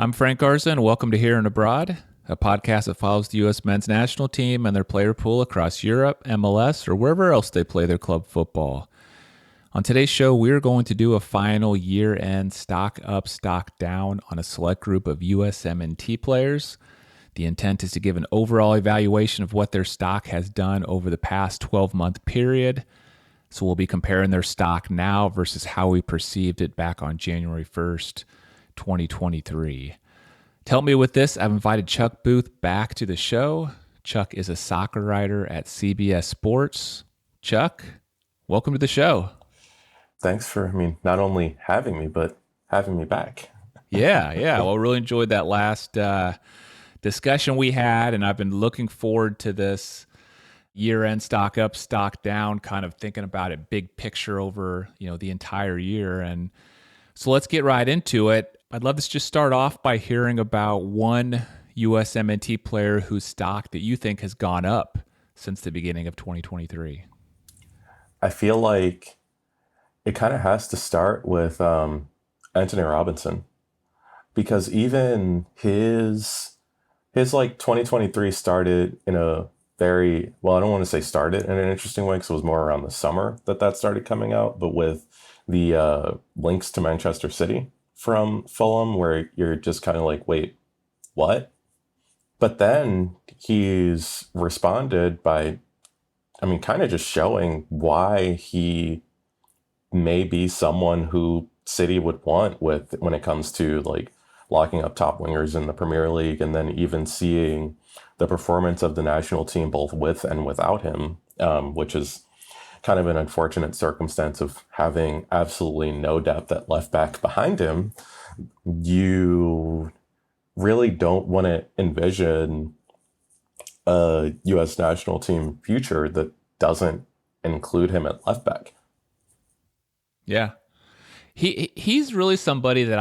I'm Frank Garza, and welcome to Here and Abroad, a podcast that follows the U.S. men's national team and their player pool across Europe, MLS, or wherever else they play their club football. On today's show, we're going to do a final year-end stock up, stock down on a select group of USMNT players. The intent is to give an overall evaluation of what their stock has done over the past 12-month period. So we'll be comparing their stock now versus how we perceived it back on January 1st, 2023. To help me with this, I've invited Chuck Booth back to the show. Chuck is a soccer writer at CBS Sports. Chuck, welcome to the show. Thanks for, not only having me, but having me back. Yeah. Well, really enjoyed that last discussion we had, and I've been looking forward to this year-end stock up, stock down, kind of thinking about it big picture over, the entire year. And so let's get right into it. I'd love to just start off by hearing about one USMNT player whose stock that you think has gone up since the beginning of 2023. I feel like it kind of has to start with Anthony Robinson, because even his 2023 started in a very, well, I don't want to say started in an interesting way because it was more around the summer that started coming out, but with the links to Manchester City from Fulham, where you're just kind of like, wait, what? But then he's responded by, kind of just showing why he may be someone who City would want with when it comes to like locking up top wingers in the Premier League, and then even seeing the performance of the national team both with and without him, which is kind of an unfortunate circumstance of having absolutely no depth at left back behind him. You really don't want to envision a U.S. national team future that doesn't include him at left back. Yeah. He's really somebody that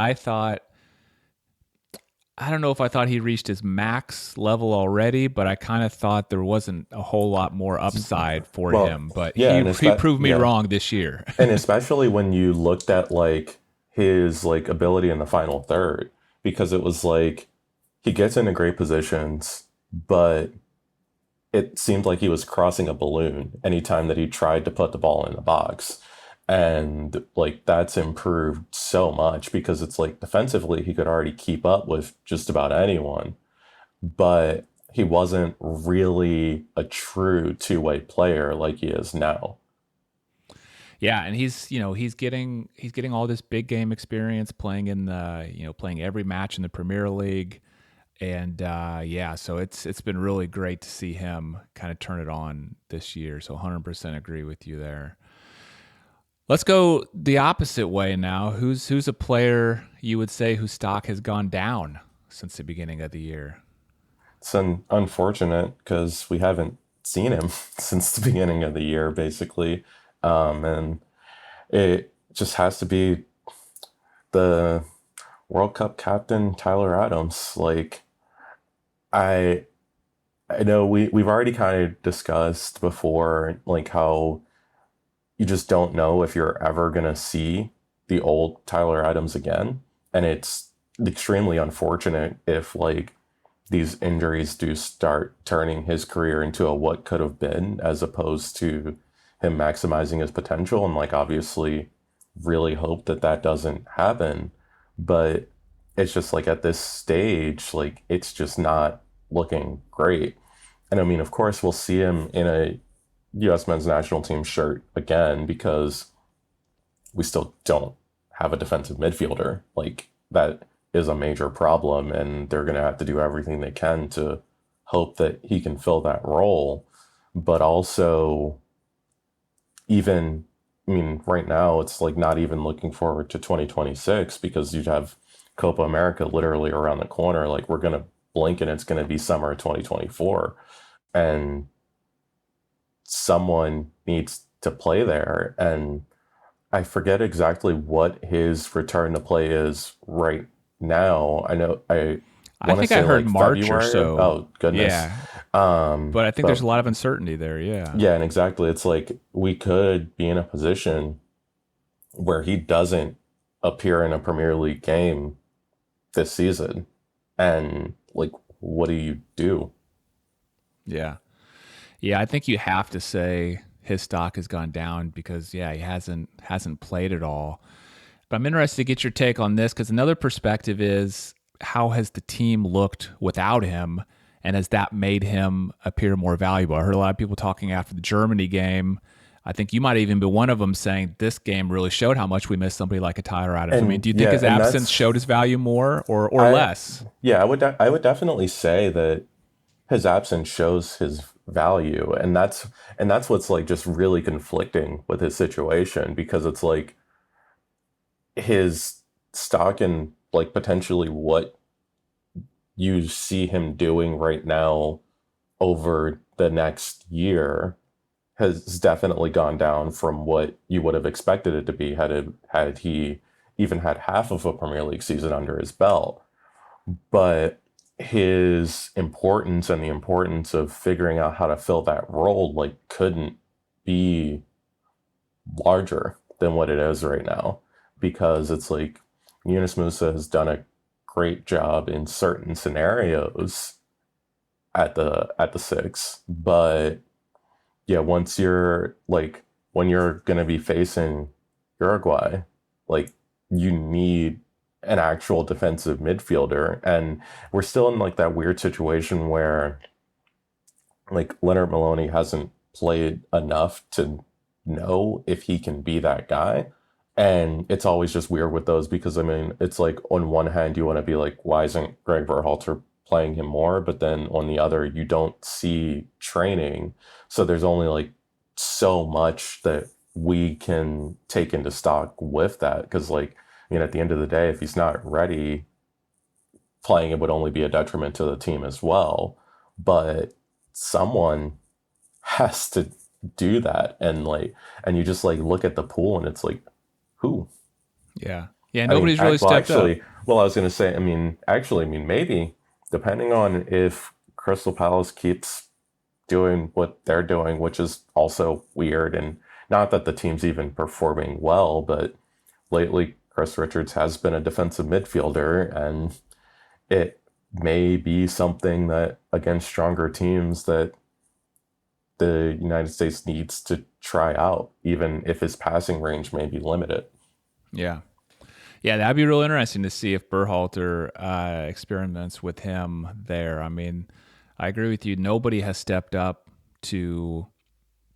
I don't know if I thought he reached his max level already, but I kind of thought there wasn't a whole lot more upside for him. But he proved me wrong this year. And especially when you looked at like his like ability in the final third, because it was like he gets into great positions, but it seemed like he was crossing a balloon anytime that he tried to put the ball in the box. And like that's improved so much because it's like defensively he could already keep up with just about anyone, but he wasn't really a true two-way player like he is now. Yeah, and he's getting all this big game experience playing in the playing every match in the Premier League, and so it's been really great to see him kind of turn it on this year. So 100% agree with you there. Let's go the opposite way now. Who's a player you would say whose stock has gone down since the beginning of the year? It's unfortunate because we haven't seen him since the beginning of the year, basically. And it just has to be the World Cup captain, Tyler Adams. Like, I know we've already kind of discussed before, like how you just don't know if you're ever going to see the old Tyler Adams again. And it's extremely unfortunate if like these injuries do start turning his career into a what could have been, as opposed to him maximizing his potential. And like, obviously really hope that doesn't happen. But it's just like at this stage, like it's just not looking great. And of course we'll see him in a U.S. men's national team shirt again, because we still don't have a defensive midfielder. Like that is a major problem, and they're going to have to do everything they can to hope that he can fill that role. But also, even, right now it's like not even looking forward to 2026 because you'd have Copa America literally around the corner. Like we're going to blink and it's going to be summer of 2024. And someone needs to play there. And I forget exactly what his return to play is right now. I think I heard like March February or so. Oh, goodness. Yeah. But I think there's a lot of uncertainty there. Yeah. Yeah. And exactly. It's like we could be in a position where he doesn't appear in a Premier League game this season. And like, what do you do? Yeah. Yeah, I think you have to say his stock has gone down because yeah, he hasn't played at all. But I'm interested to get your take on this because another perspective is how has the team looked without him, and has that made him appear more valuable? I heard a lot of people talking after the Germany game. I think you might even be one of them saying this game really showed how much we miss somebody like a Tyler Adams. I mean, And do you think yeah, his and absence that's showed his value more or I less? yeah, I would definitely say that his absence shows his value, and that's what's like just really conflicting with his situation because it's like his stock and like potentially what you see him doing right now over the next year has definitely gone down from what you would have expected it to be had he even had half of a Premier League season under his belt. But his importance and the importance of figuring out how to fill that role like couldn't be larger than what it is right now because it's like Yunus Musa has done a great job in certain scenarios at the six, but yeah, once you're like when you're gonna be facing Uruguay, like you need an actual defensive midfielder, and we're still in like that weird situation where like Leonard Maloney hasn't played enough to know if he can be that guy. And it's always just weird with those because I mean, it's like on one hand you want to be like, why isn't Greg Berhalter playing him more? But then on the other, you don't see training. So there's only like so much that we can take into stock with that. Because like, I mean, at the end of the day, if he's not ready, playing it would only be a detriment to the team as well. But someone has to do that. And like, and you just like look at the pool and it's like, who? Yeah. Yeah, I mean, nobody's really well, stepped up. actually, well, I was going to say, I mean, actually, I mean, maybe depending on if Crystal Palace keeps doing what they're doing, which is also weird. And not that the team's even performing well, but lately, Chris Richards has been a defensive midfielder, and it may be something that against stronger teams that the United States needs to try out, even if his passing range may be limited. Yeah. Yeah, that'd be real interesting to see if Berhalter experiments with him there. I mean, I agree with you. Nobody has stepped up to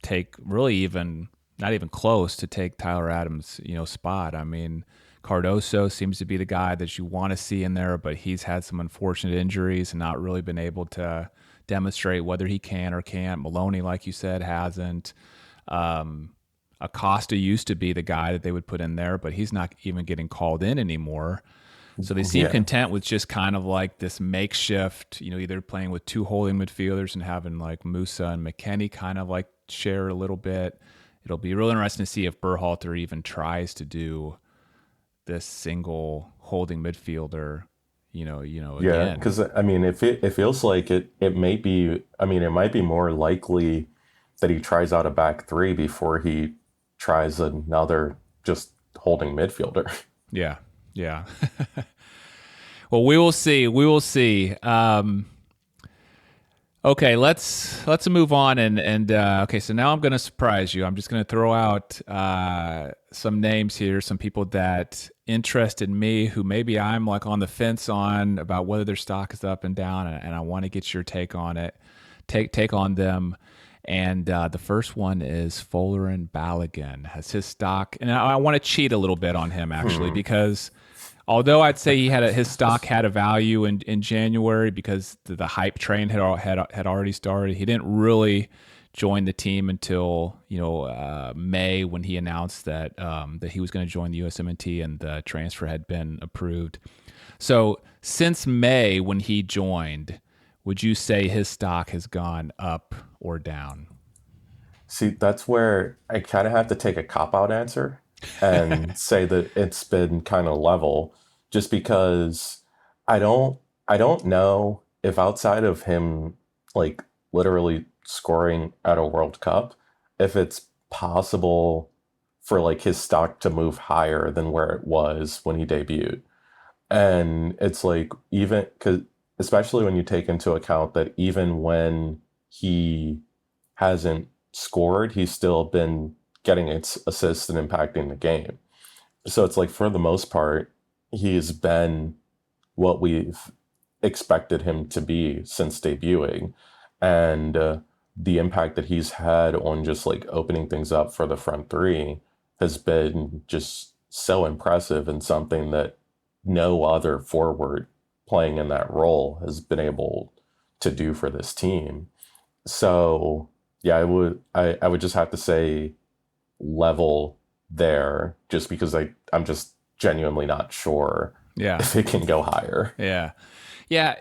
take really even not even close to take Tyler Adams, spot. I mean, Cardoso seems to be the guy that you want to see in there, but he's had some unfortunate injuries and not really been able to demonstrate whether he can or can't. Maloney, like you said, hasn't. Um, Acosta used to be the guy that they would put in there, but he's not even getting called in anymore. So they seem Yeah. content with just kind of like this makeshift, either playing with two holding midfielders and having like Musa and McKennie kind of like share a little bit. It'll be really interesting to see if Berhalter even tries to do this single holding midfielder, Yeah, again. because I mean, if it feels like it may be. I mean, it might be more likely that he tries out a back three before he tries another just holding midfielder. Yeah, yeah. Well, we will see. We will see. Okay, let's move on and okay. So now I'm going to surprise you. I'm just going to throw out some names here, some people that interested me, who maybe I'm like on the fence on about whether their stock is up and down, and I want to get your take on it, take on them. And the first one is Folarin Balogun has his stock, and I want to cheat a little bit on him actually Hmm. because although I'd say his stock had a value in January because the hype train had already started. He didn't really join the team until May when he announced that he was going to join the USMNT and the transfer had been approved. So since May when he joined, would you say his stock has gone up or down? See, that's where I kind of have to take a cop out answer and say that it's been kind of level, just because I don't I don't know if outside of him like literally scoring at a World Cup, if it's possible for like his stock to move higher than where it was when he debuted. And it's like, even because, especially when you take into account that even when he hasn't scored, he's still been getting its assists and impacting the game. So it's like, for the most part, he's been what we've expected him to be since debuting. And the impact that he's had on just like opening things up for the front three has been just so impressive, and something that no other forward playing in that role has been able to do for this team. So yeah, I would just have to say level there, just because I'm just genuinely not sure Yeah. if it can go higher. Yeah. Yeah.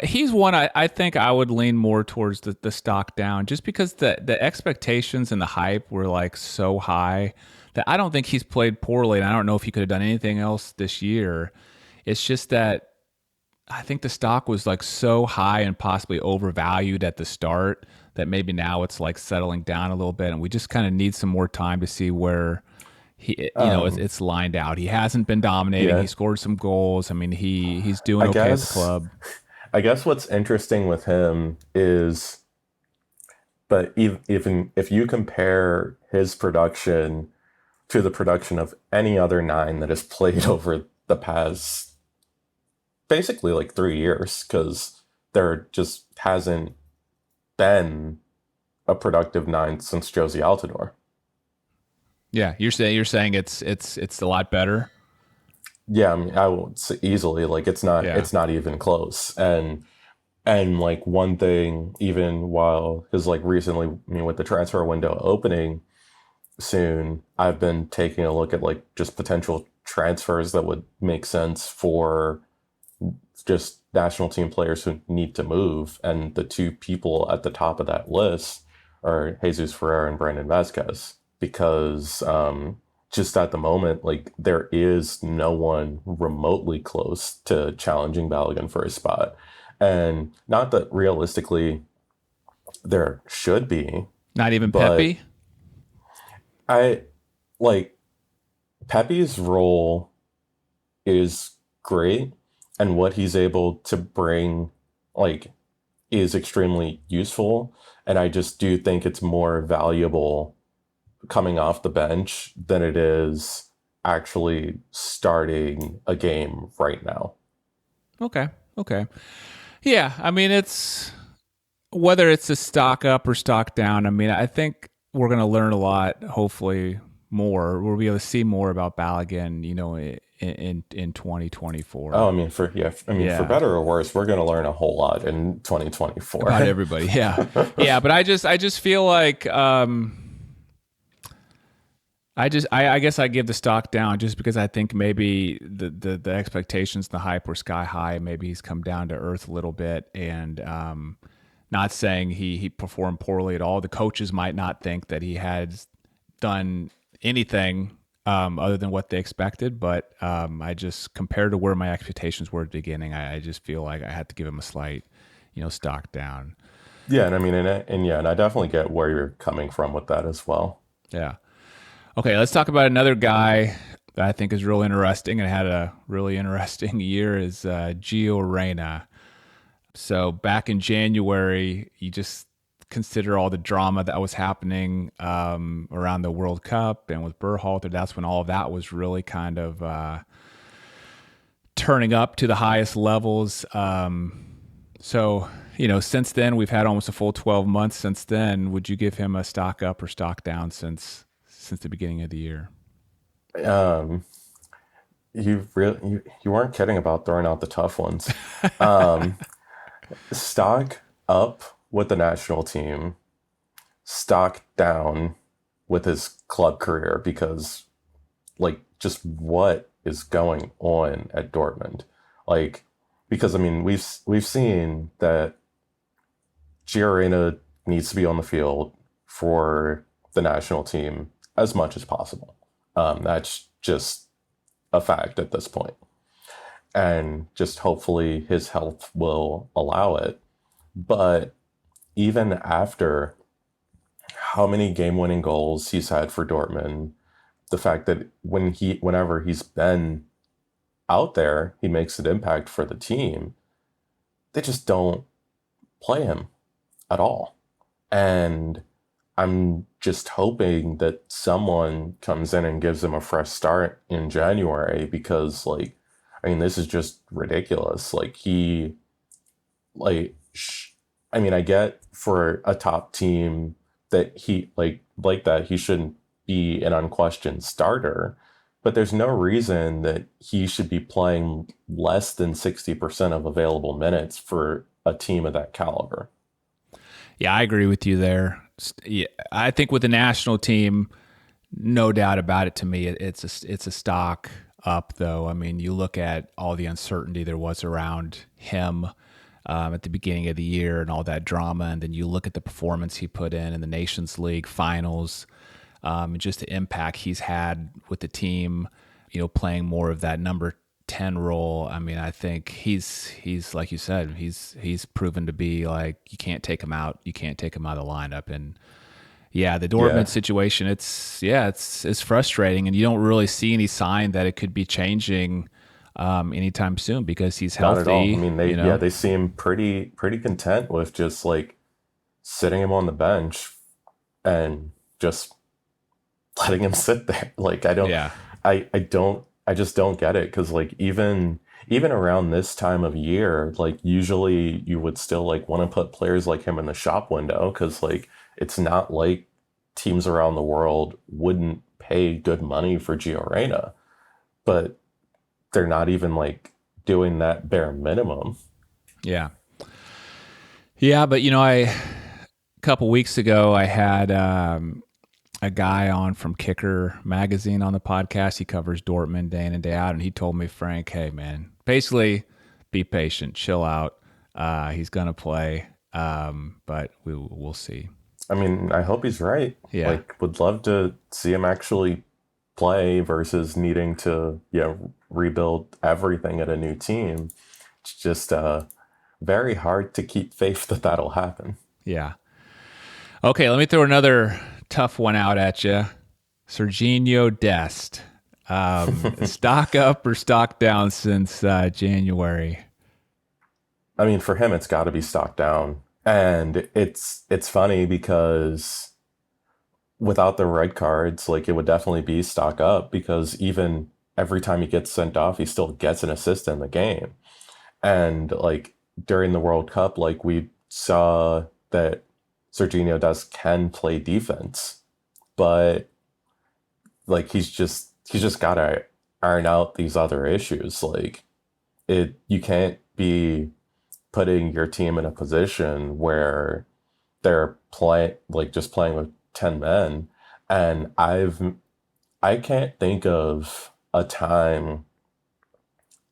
He's one I think I would lean more towards the stock down, just because the expectations and the hype were like so high that I don't think he's played poorly. And I don't know if he could have done anything else this year. It's just that I think the stock was like so high and possibly overvalued at the start that maybe now it's like settling down a little bit. And we just kind of need some more time to see where Um, it's lined out. He hasn't been dominating. He yeah, scored some goals. I mean, he's doing I okay at the guess club. I guess what's interesting with him is, but even if you compare his production to the production of any other nine that has played over the past basically like 3 years, because there just hasn't been a productive nine since Josie Altidore. Yeah, you're saying it's a lot better. Yeah, I mean, I won't say easily, like Yeah. it's not even close. And like, one thing, even while, because like recently, I mean, with the transfer window opening soon, I've been taking a look at like just potential transfers that would make sense for just national team players who need to move. And the two people at the top of that list are Jesus Ferreira and Brandon Vasquez, because just at the moment, like, there is no one remotely close to challenging Balogun for a spot. And not that realistically there should be, Not even but Pepe. I like, Pepe's role is great, and what he's able to bring, like, is extremely useful. And I just do think it's more valuable coming off the bench than it is actually starting a game right now. Okay. Okay. Yeah. I mean, it's whether it's a stock up or stock down. I mean, I think we're going to learn a lot. Hopefully, more. We'll be able to see more about Balogun. In Oh, 2024. I mean, for Yeah. better or worse, we're going to learn a whole lot in About 2024. everybody. Yeah. Yeah. But I just feel like I guess I give the stock down just because I think maybe the expectations, the hype were sky high. Maybe he's come down to earth a little bit, and not saying he performed poorly at all. The coaches might not think that he had done anything other than what they expected, but I just, compared to where my expectations were at the beginning, I just feel like I had to give him a slight, stock down. Yeah, and I mean, and yeah, and I definitely get where you're coming from with that as well. Yeah. Okay, let's talk about another guy that I think is real interesting and had a really interesting year, is Gio Reyna. So back in January, you just consider all the drama that was happening around the World Cup and with Berhalter. That's when all of that was really kind of turning up to the highest levels. So since then, we've had almost a full 12 months since then. Would you give him a stock up or stock down since the beginning of the year? Um, you weren't kidding about throwing out the tough ones. Um, Stock up with the national team, stock down with his club career, because, like, just what is going on at Dortmund? Like, because I mean, we've seen that Giorena needs to be on the field for the national team as much as possible. That's just a fact at this point. And just hopefully his health will allow it. But even after how many game-winning goals he's had for Dortmund, the fact that whenever he's been out there, he makes an impact for the team. They just don't play him at all. And I'm just hoping that someone comes in and gives him a fresh start in January because, like, I mean, this is just ridiculous. Like, like, I mean, I get for a top team that he, like that, he shouldn't be an unquestioned starter, but there's no reason that he should be playing less than 60% of available minutes for a team of that caliber. Yeah, I agree with you there. Yeah, I think with the national team, no doubt about it. To me, it's a stock up, though. I mean, you look at all the uncertainty there was around him at the beginning of the year and all that drama, and then you look at the performance he put in the Nations League finals, and just the impact he's had with the team. Playing more of that number 10 role. I mean, I think he's like you said, he's proven to be like you can't take him out. You can't take him out of the lineup. And yeah, the Dortmund Yeah, situation, it's frustrating, and you don't really see any sign that it could be changing anytime soon because he's not at all. I healthy. mean, they seem pretty content with just like sitting him on the bench and just letting him sit there. Like Yeah, I just don't get it because like even around this time of year, like usually you would still like want to put players like him in the shop window because like it's not like teams around the world wouldn't pay good money for Gio Reyna, but they're not even like doing that bare minimum. yeah, yeah. But a couple weeks ago, I had a guy on from Kicker magazine on the podcast. He covers Dortmund day in and day out, and he told me, Frank, hey man, basically be patient, chill out. He's gonna play, but we'll see. I mean, I hope he's right. Yeah, Like, would love to see him actually play versus needing to, rebuild everything at a new team. It's just very hard to keep faith that that'll happen. yeah. Okay, let me throw another tough one out at you. Serginho Dest. Stock up or stock down since January? I mean, for him, it's got to be stock down. And it's funny because without the red cards, like it would definitely be stock up because even every time he gets sent off, he still gets an assist in the game. And like during the World Cup, like we saw that Serginho Dest can play defense, but like he's just got to iron out these other issues. Like you can't be putting your team in a position where they're just playing with 10 men. And I can't think of a time,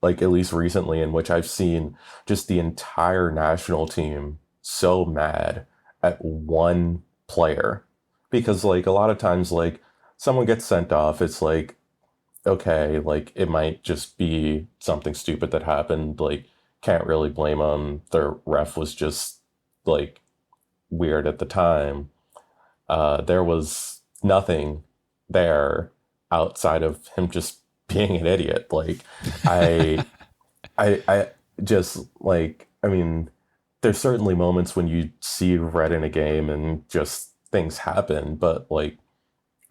like at least recently, in which I've seen just the entire national team so mad at one player. Because like a lot of times, like someone gets sent off, it's like, okay, like it might just be something stupid that happened. Like, can't really blame them. The ref was just like weird at the time. There was nothing there outside of him just being an idiot. Like, I, I just like, I mean, there's certainly moments when you see red in a game and just things happen, but like,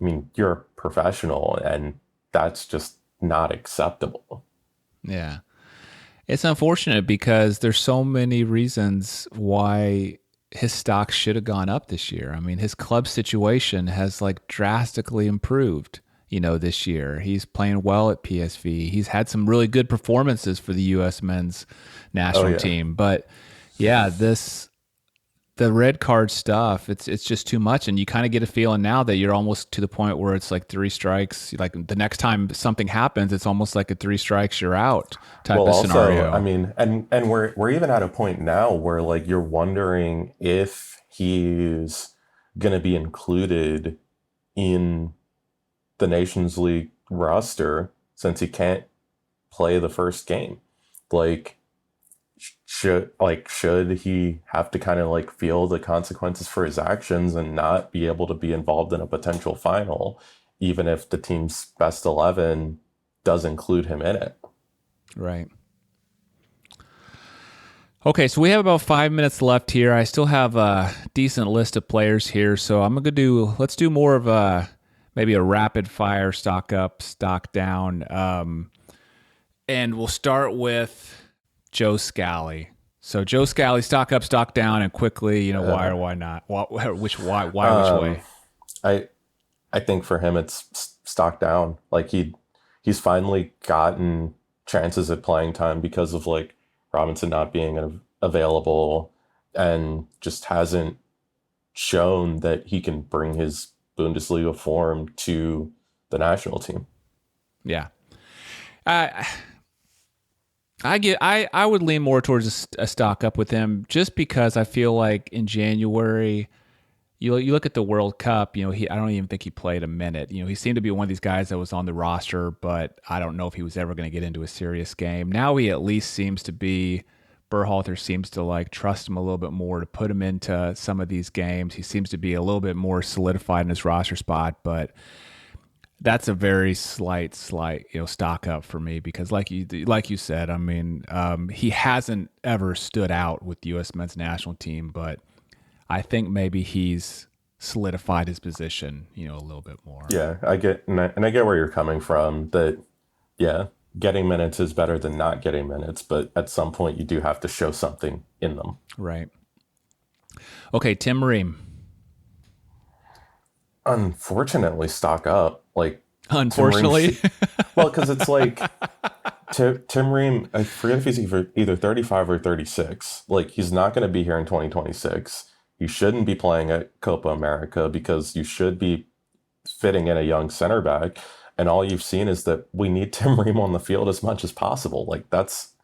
I mean, you're a professional and that's just not acceptable. Yeah. It's unfortunate because there's so many reasons why his stock should have gone up this year. I mean, his club situation has like drastically improved, this year. He's playing well at PSV. He's had some really good performances for the US men's Oh national yeah. team. But yeah, the red card stuff, it's just too much. And you kind of get a feeling now that you're almost to the point where it's like three strikes. Like the next time something happens, it's almost like a three strikes, you're out type Well, of also, I scenario. mean, and we're even at a point now where like you're wondering if he's gonna be included in the Nations League roster since he can't play the first game. Like, should he have to kind of like feel the consequences for his actions and not be able to be involved in a potential final, even if the team's best 11 does include him in it? Right. Okay, so we have about 5 minutes left here. I still have a decent list of players here, so let's do more of maybe a rapid fire stock up, stock down. And we'll start with Joe Scally. So Joe Scally, stock up, stock down, and quickly, why or why not? Which way? I I think for him it's stock down. Like he's finally gotten chances at playing time because of like Robinson not being available, and just hasn't shown that he can bring his Bundesliga form to the national team. Yeah. I would lean more towards a stock up with him, just because I feel like in January, you look at the World Cup, I don't even think he played a minute. He seemed to be one of these guys that was on the roster, but I don't know if he was ever going to get into a serious game. Now he at least seems to be, Berhalter seems to like trust him a little bit more to put him into some of these games. He seems to be a little bit more solidified in his roster spot, but that's a very slight, stock up for me, because like you said, I mean, he hasn't ever stood out with the U.S. men's national team, but I think maybe he's solidified his position, a little bit more. Yeah, I get where you're coming from. That yeah, getting minutes is better than not getting minutes, but at some point you do have to show something in them. Right. Okay, Tim Ream. Unfortunately, stock up. Like Unfortunately, well, because it's like Tim Ream. I forget if he's either 35 or 36. Like he's not going to be here in 2026. You shouldn't be playing at Copa America because you should be fitting in a young center back. And all you've seen is that we need Tim Ream on the field as much as possible. Like that's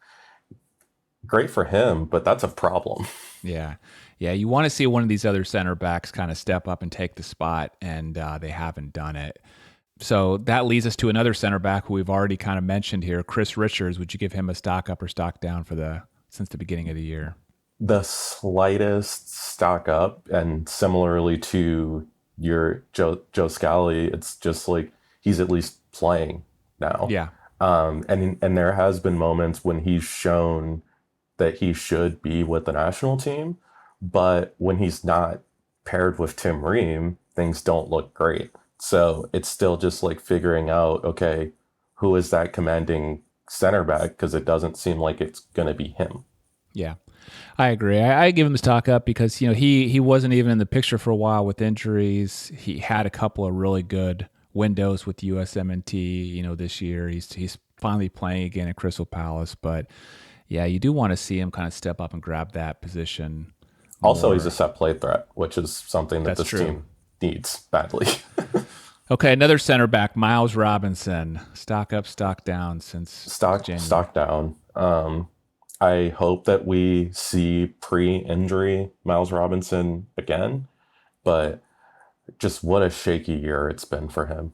great for him, but that's a problem. Yeah. Yeah, you want to see one of these other center backs kind of step up and take the spot, and they haven't done it. So that leads us to another center back who we've already kind of mentioned here, Chris Richards. Would you give him a stock up or stock down since the beginning of the year? The slightest stock up, and similarly to your Joe Scally, it's just like he's at least playing now. Yeah. And there has been moments when he's shown that he should be with the national team, but when he's not paired with Tim Ream, things don't look great. So it's still just like figuring out, okay, who is that commanding center back? Because it doesn't seem like it's going to be him. Yeah, I agree. I give him the stock up because, he wasn't even in the picture for a while with injuries. He had a couple of really good windows with USMNT, this year. He's finally playing again at Crystal Palace, but yeah, you do want to see him kind of step up and grab that position. Also, he's a set play threat, which is something that That's this team needs badly. Okay, another center back, Miles Robinson. Stock up, stock down since January. Stock down. I hope that we see pre-injury Miles Robinson again, but just what a shaky year it's been for him.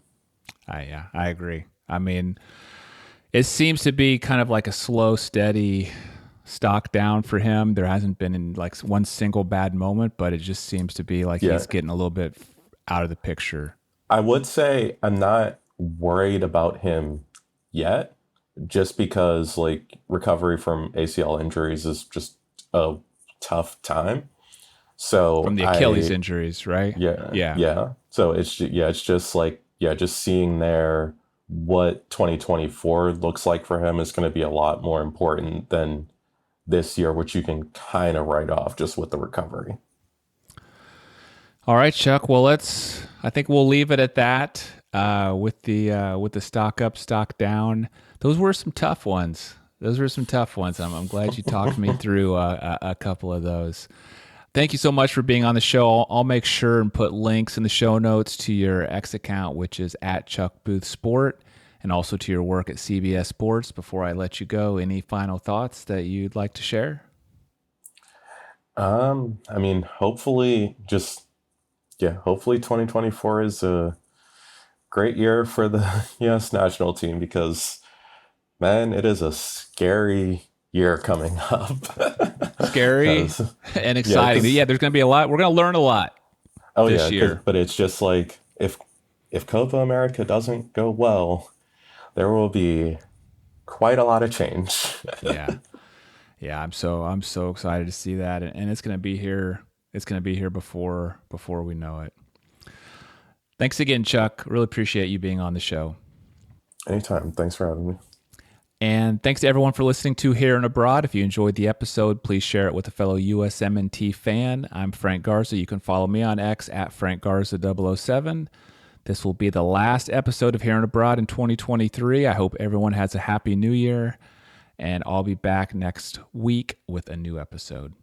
Yeah, I agree. I mean, it seems to be kind of like a slow, steady stock down for him. There hasn't been like one single bad moment, but it just seems to be like he's getting a little bit out of the picture. I would say I'm not worried about him yet, just because like recovery from ACL injuries is just a tough time. So from the Achilles injuries, right? Yeah. So it's just like just seeing there what 2024 looks like for him is going to be a lot more important than this year, which you can kind of write off just with the recovery. All right, Chuck. Well, I think we'll leave it at that with the stock up, stock down. Those were some tough ones. I'm glad you talked me through a couple of those. Thank you so much for being on the show. I'll make sure and put links in the show notes to your X account, which is at Chuck Booth Sport, and also to your work at CBS Sports. Before I let you go, any final thoughts that you'd like to share? I mean, hopefully 2024 is a great year for the U.S. national team, because, man, it is a scary year coming up. Scary and exciting. Yeah, there's going to be a lot. We're going to learn a lot this year. But it's just like if Copa America doesn't go well, there will be quite a lot of change. Yeah. Yeah, I'm so excited to see that, and it's going to be here. It's going to be here before we know it. Thanks again, Chuck. Really appreciate you being on the show. Anytime. Thanks for having me. And thanks to everyone for listening to Here and Abroad. If you enjoyed the episode, please share it with a fellow USMNT fan. I'm Frank Garza. You can follow me on X at FrankGarza007. This will be the last episode of Here and Abroad in 2023. I hope everyone has a happy new year, and I'll be back next week with a new episode.